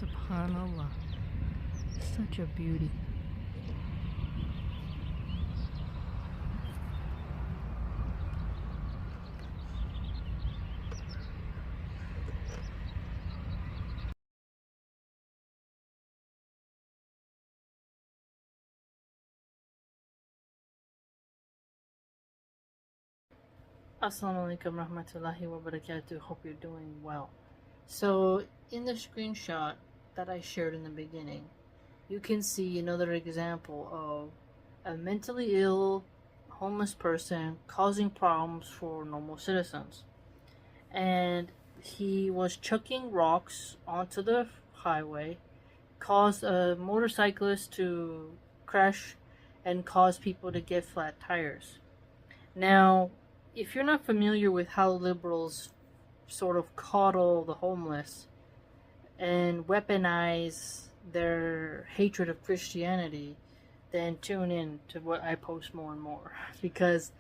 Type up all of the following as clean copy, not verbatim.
Subhanallah. Such a beauty. Assalamu alaikum rahmatullahi wa barakatuh. Hope you're doing well. So, in the screenshot that I shared in the beginning, you can see another example of a mentally ill homeless person causing problems for normal citizens. And he was chucking rocks onto the highway, caused a motorcyclist to crash, and caused people to get flat tires. Now, if you're not familiar with how liberals sort of coddle the homeless and weaponize their hatred of Christianity, then tune in to what I post more and more. Because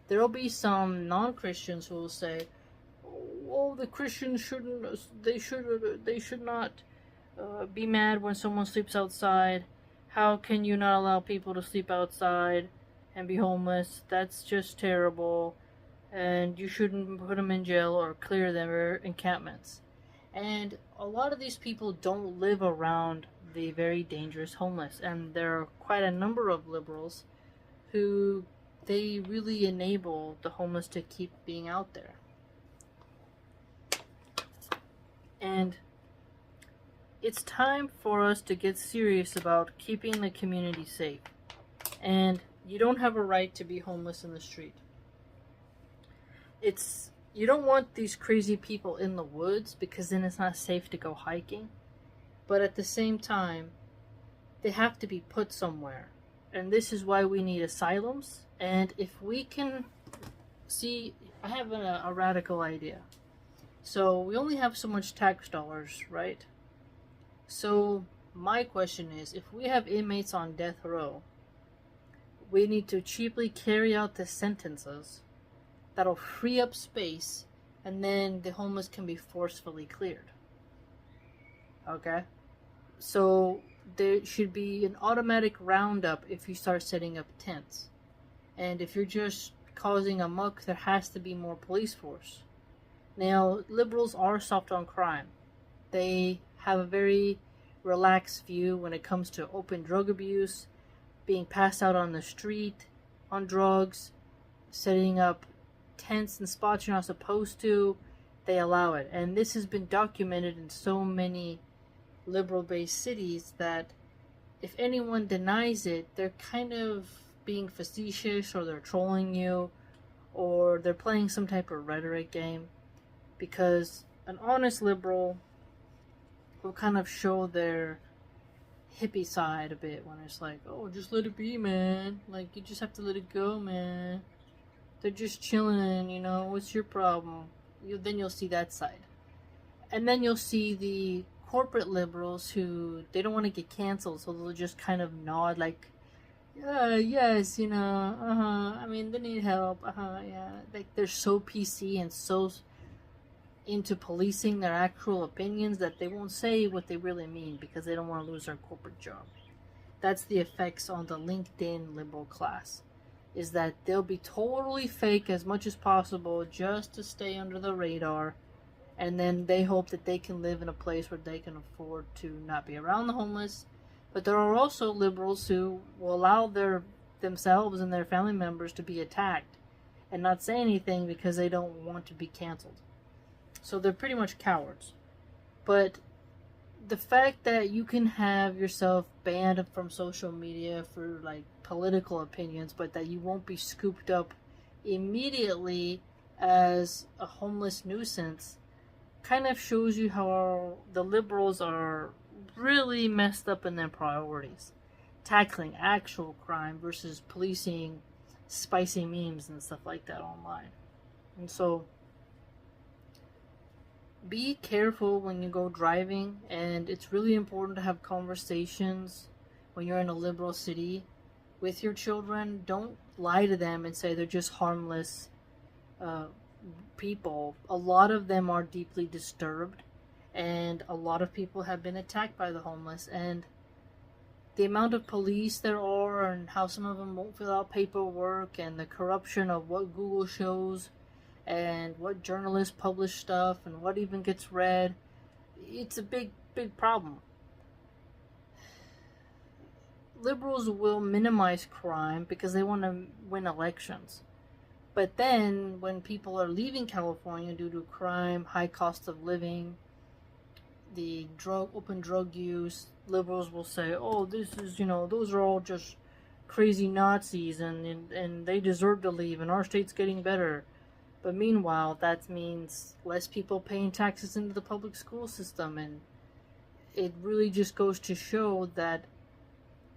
there'll be some non-Christians who will say, "Oh, the Christians they should not be mad when someone sleeps outside. How can you not allow people to sleep outside and be homeless? That's just terrible. And you shouldn't put them in jail or clear their encampments." And a lot of these people don't live around the very dangerous homeless, and there are quite a number of liberals who they really enable the homeless to keep being out there. And it's time for us to get serious about keeping the community safe. And you don't have a right to be homeless in the street. You don't want these crazy people in the woods because then it's not safe to go hiking. But at the same time, they have to be put somewhere. And this is why we need asylums. And if we can see, I have a radical idea. So we only have so much tax dollars, right? So my question is, if we have inmates on death row, we need to cheaply carry out the sentences that'll free up space, and then the homeless can be forcefully cleared. Okay? So there should be an automatic roundup if you start setting up tents. And if you're just causing a muck, there has to be more police force. Now, liberals are soft on crime. They have a very relaxed view when it comes to open drug abuse, being passed out on the street, on drugs, setting up tents and spots you're not supposed to. They allow it. And this has been documented in so many liberal-based cities that if anyone denies it, they're kind of being facetious, or they're trolling you, or they're playing some type of rhetoric game. Because an honest liberal will kind of show their hippie side a bit when it's like, "Oh, just let it be, man. Like, you just have to let it go, man. They're just chilling, you know, what's your problem?" Then you'll see that side. And then you'll see the corporate liberals who, they don't want to get canceled, so they'll just kind of nod like, "Yeah, yes, you know, I mean, they need help, yeah." Like, they're so PC and so into policing their actual opinions that they won't say what they really mean because they don't want to lose their corporate job. That's the effects on the LinkedIn liberal class, is that they'll be totally fake as much as possible just to stay under the radar, and then they hope that they can live in a place where they can afford to not be around the homeless. But there are also liberals who will allow themselves and their family members to be attacked and not say anything because they don't want to be canceled. So they're pretty much cowards. But the fact that you can have yourself banned from social media for like political opinions, but that you won't be scooped up immediately as a homeless nuisance, kind of shows you how the liberals are really messed up in their priorities. Tackling actual crime versus policing spicy memes and stuff like that online. And so be careful when you go driving, and it's really important to have conversations when you're in a liberal city with your children. Don't lie to them and say they're just harmless people. A lot of them are deeply disturbed, and a lot of people have been attacked by the homeless, and the amount of police there are and how some of them won't fill out paperwork, and the corruption of what Google shows and what journalists publish stuff and what even gets read, it's a big problem. Liberals will minimize crime because they want to win elections. But then when people are leaving California due to crime, high cost of living, the open drug use, liberals will say, oh, this is, those are all just crazy Nazis and they deserve to leave and our state's getting better. But meanwhile, that means less people paying taxes into the public school system, and it really just goes to show that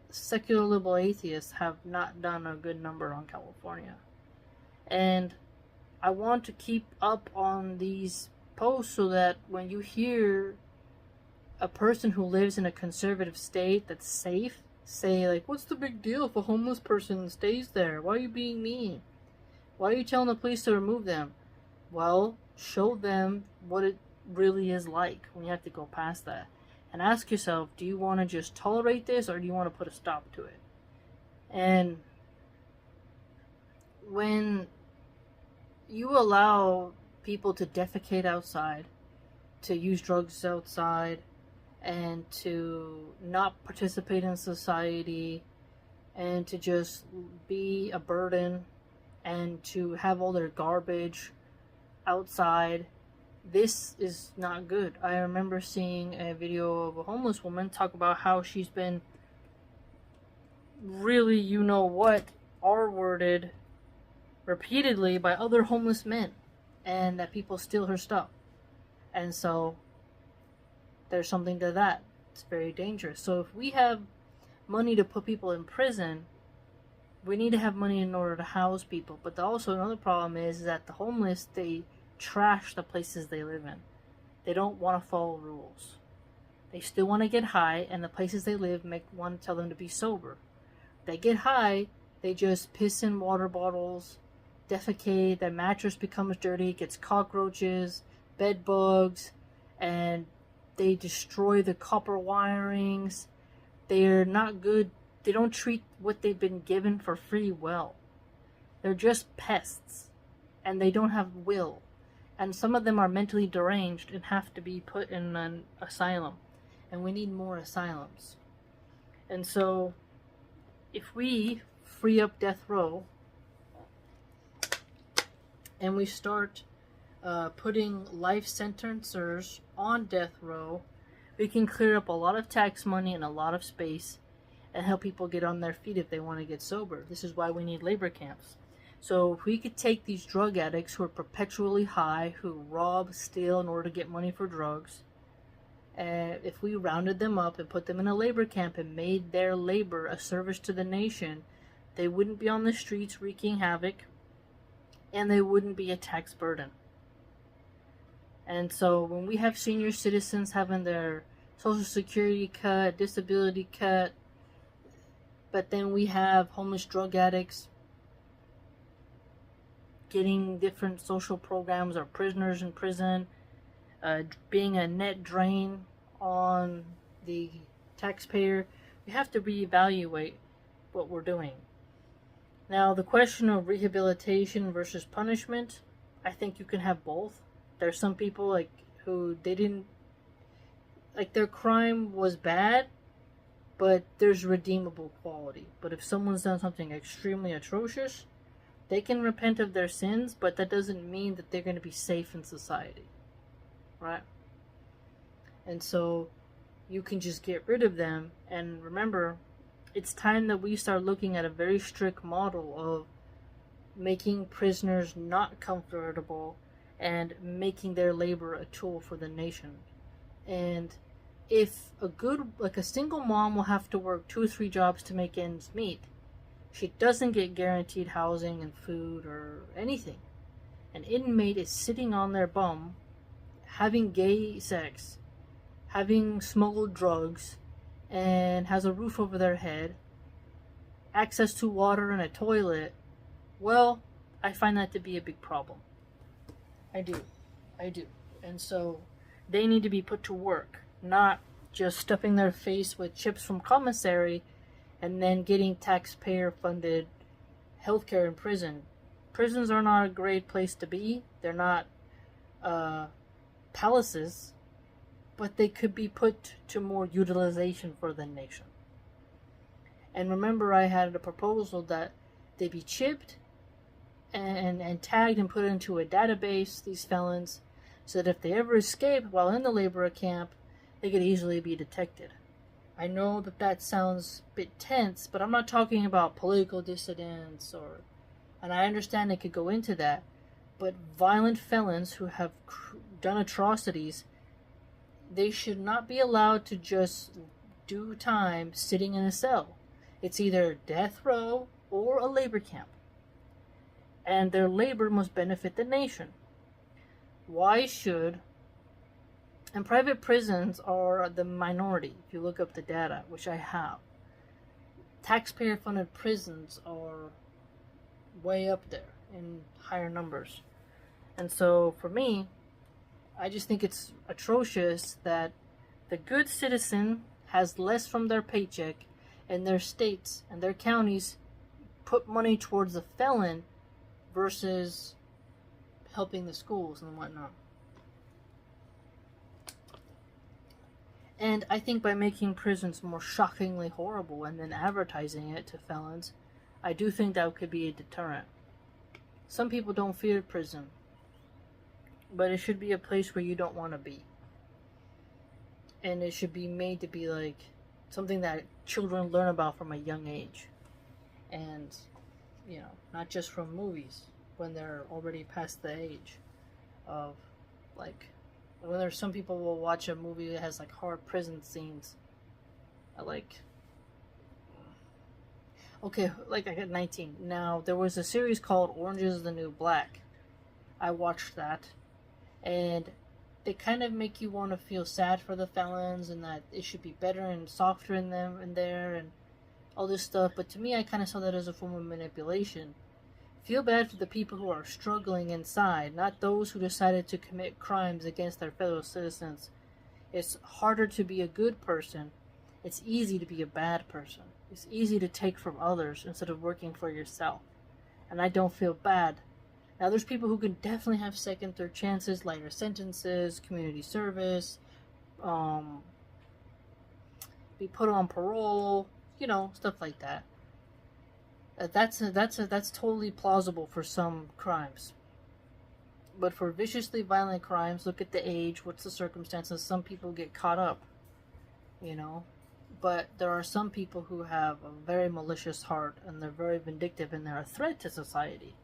secular liberal atheists have not done a good number on California. And I want to keep up on these posts so that when you hear a person who lives in a conservative state that's safe say, like, what's the big deal if a homeless person stays there? Why are you being mean? Why are you telling the police to remove them? Well, show them what it really is like when you have to go past that. And ask yourself, do you want to just tolerate this or do you want to put a stop to it? And when you allow people to defecate outside, to use drugs outside, and to not participate in society, and to just be a burden, and to have all their garbage outside, this is not good. I remember seeing a video of a homeless woman talk about how she's been really, R-worded repeatedly by other homeless men, and that people steal her stuff. And so there's something to that. It's very dangerous. So if we have money to put people in prison, we need to have money in order to house people. But also another problem is that the homeless, they trash the places they live in. They don't want to follow rules. They still want to get high, and the places they live want to tell them to be sober. They get high, they just piss in water bottles, defecate, their mattress becomes dirty, gets cockroaches, bed bugs, and they destroy the copper wirings. They're not good. They don't treat what they've been given for free well. They're just pests, and they don't have will. And some of them are mentally deranged and have to be put in an asylum. And we need more asylums. And so, if we free up death row, and we start putting life sentencers on death row, we can clear up a lot of tax money and a lot of space and help people get on their feet if they want to get sober. This is why we need labor camps. So if we could take these drug addicts who are perpetually high, who rob, steal in order to get money for drugs, and if we rounded them up and put them in a labor camp and made their labor a service to the nation, they wouldn't be on the streets wreaking havoc, and they wouldn't be a tax burden. And so when we have senior citizens having their Social Security cut, disability cut, but then we have homeless drug addicts getting different social programs, or prisoners in prison, being a net drain on the taxpayer, we have to reevaluate what we're doing. Now, the question of rehabilitation versus punishment, I think you can have both. There's some people who they didn't, their crime was bad, but there's redeemable quality. But if someone's done something extremely atrocious, they can repent of their sins, but that doesn't mean that they're going to be safe in society, right? And so you can just get rid of them. And remember, it's time that we start looking at a very strict model of making prisoners not comfortable and making their labor a tool for the nation. And if a single mom will have to work 2 or 3 jobs to make ends meet, she doesn't get guaranteed housing and food or anything. An inmate is sitting on their bum, having gay sex, having smuggled drugs, and has a roof over their head, access to water and a toilet. Well, I find that to be a big problem. I do. And so They need to be put to work, not just stuffing their face with chips from commissary and then getting taxpayer-funded healthcare in prison. Prisons are not a great place to be. They're not palaces, but they could be put to more utilization for the nation. And remember, I had a proposal that they be chipped and tagged and put into a database, these felons, so that if they ever escape while in the labor camp, they could easily be detected. I know that sounds a bit tense, but I'm not talking about political dissidents and I understand they could go into that, but violent felons who have done atrocities, they should not be allowed to just do time sitting in a cell. It's either death row or a labor camp. And their labor must benefit the nation. Why should... And private prisons are the minority, if you look up the data, which I have. Taxpayer-funded prisons are way up there in higher numbers. And so, for me, I just think it's atrocious that the good citizen has less from their paycheck and their states and their counties put money towards the felon versus helping the schools and whatnot. And I think by making prisons more shockingly horrible and then advertising it to felons, I do think that could be a deterrent. Some people don't fear prison, but it should be a place where you don't want to be. And it should be made to be like something that children learn about from a young age. And, you know, not just from movies when they're already past the age of, like, when there's some people will watch a movie that has like hard prison scenes. Okay, like I got 19. Now, there was a series called Orange is the New Black. I watched that. And they kind of make you want to feel sad for the felons and that it should be better and softer in them and there and all this stuff. But to me, I kind of saw that as a form of manipulation. Feel bad for the people who are struggling inside, not those who decided to commit crimes against their fellow citizens. It's harder to be a good person. It's easy to be a bad person. It's easy to take from others instead of working for yourself. And I don't feel bad. Now, there's people who can definitely have second, third chances, lighter sentences, community service, be put on parole, you know, stuff like that. That's totally plausible for some crimes. But for viciously violent crimes, look at the age, what's the circumstances. Some people get caught up, you know. But there are some people who have a very malicious heart and they're very vindictive and they're a threat to society.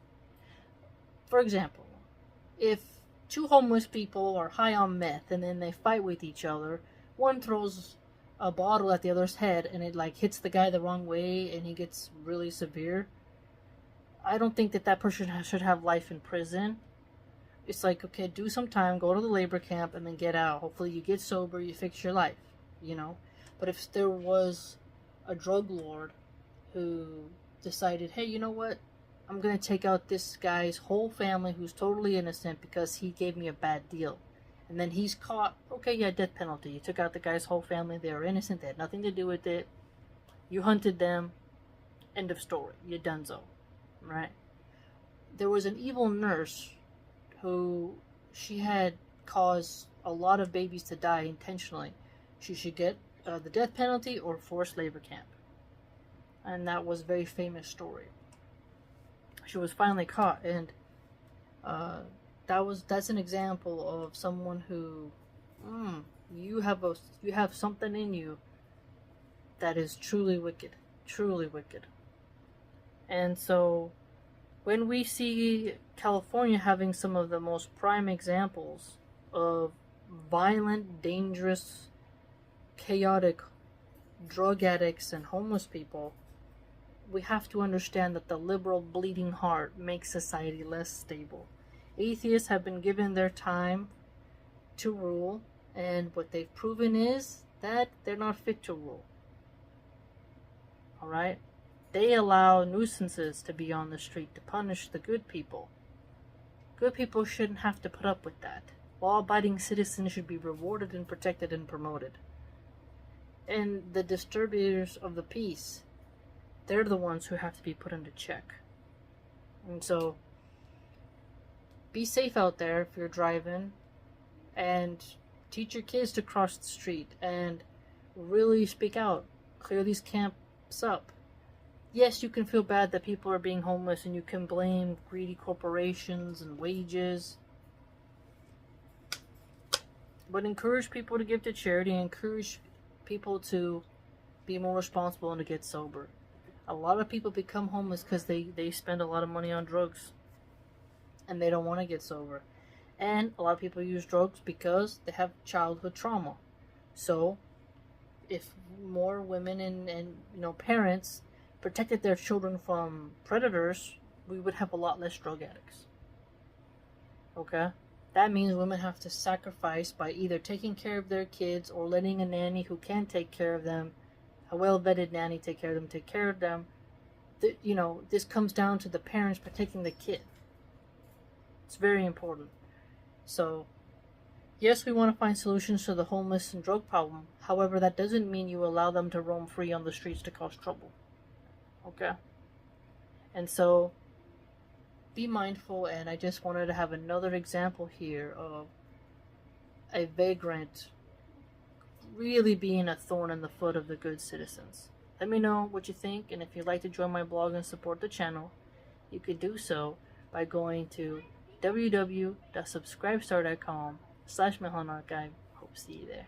For example, if two homeless people are high on meth and then they fight with each other, one throws a bottle at the other's head and it like hits the guy the wrong way and he gets really severe. I don't think that person should have life in prison. It's like, okay, do some time, go to the labor camp and then get out. Hopefully you get sober, you fix your life, you know. But if there was a drug lord who decided, hey, you know what? I'm going to take out this guy's whole family who's totally innocent because he gave me a bad deal. And then he's caught. Okay, yeah, death penalty. You took out the guy's whole family. They were innocent. They had nothing to do with it. You hunted them. End of story. You're donezo. Right? There was an evil nurse who she had caused a lot of babies to die intentionally. She should get the death penalty or forced labor camp. And that was a very famous story. She was finally caught, and that's an example of someone who you have something in you that is truly wicked. And so when we see California having some of the most prime examples of violent, dangerous, chaotic drug addicts and homeless people, we have to understand that the liberal bleeding heart makes society less stable. Atheists have been given their time to rule, and what they've proven is that they're not fit to rule. Alright? They allow nuisances to be on the street to punish the good people. Good people shouldn't have to put up with that. Law-abiding citizens should be rewarded and protected and promoted. And the disturbers of the peace, they're the ones who have to be put into check. And so, be safe out there if you're driving, and teach your kids to cross the street, and really speak out. Clear these camps up. Yes, you can feel bad that people are being homeless, and you can blame greedy corporations and wages. But encourage people to give to charity, and encourage people to be more responsible and to get sober. A lot of people become homeless because they spend a lot of money on drugs, and they don't want to get sober. And a lot of people use drugs because they have childhood trauma. So if more women and parents protected their children from predators, we would have a lot less drug addicts. Okay? That means women have to sacrifice by either taking care of their kids or letting a nanny who can take care of them, a well-vetted nanny, take care of them. This comes down to the parents protecting the kid. It's very important. So, yes, we want to find solutions to the homeless and drug problem. However, that doesn't mean you allow them to roam free on the streets to cause trouble. Okay? And so, be mindful, and I just wanted to have another example here of a vagrant really being a thorn in the foot of the good citizens. Let me know what you think, and if you'd like to join my blog and support the channel, you could do so by going to www.subscribestar.com/Milahan Archive. Hope to see you there.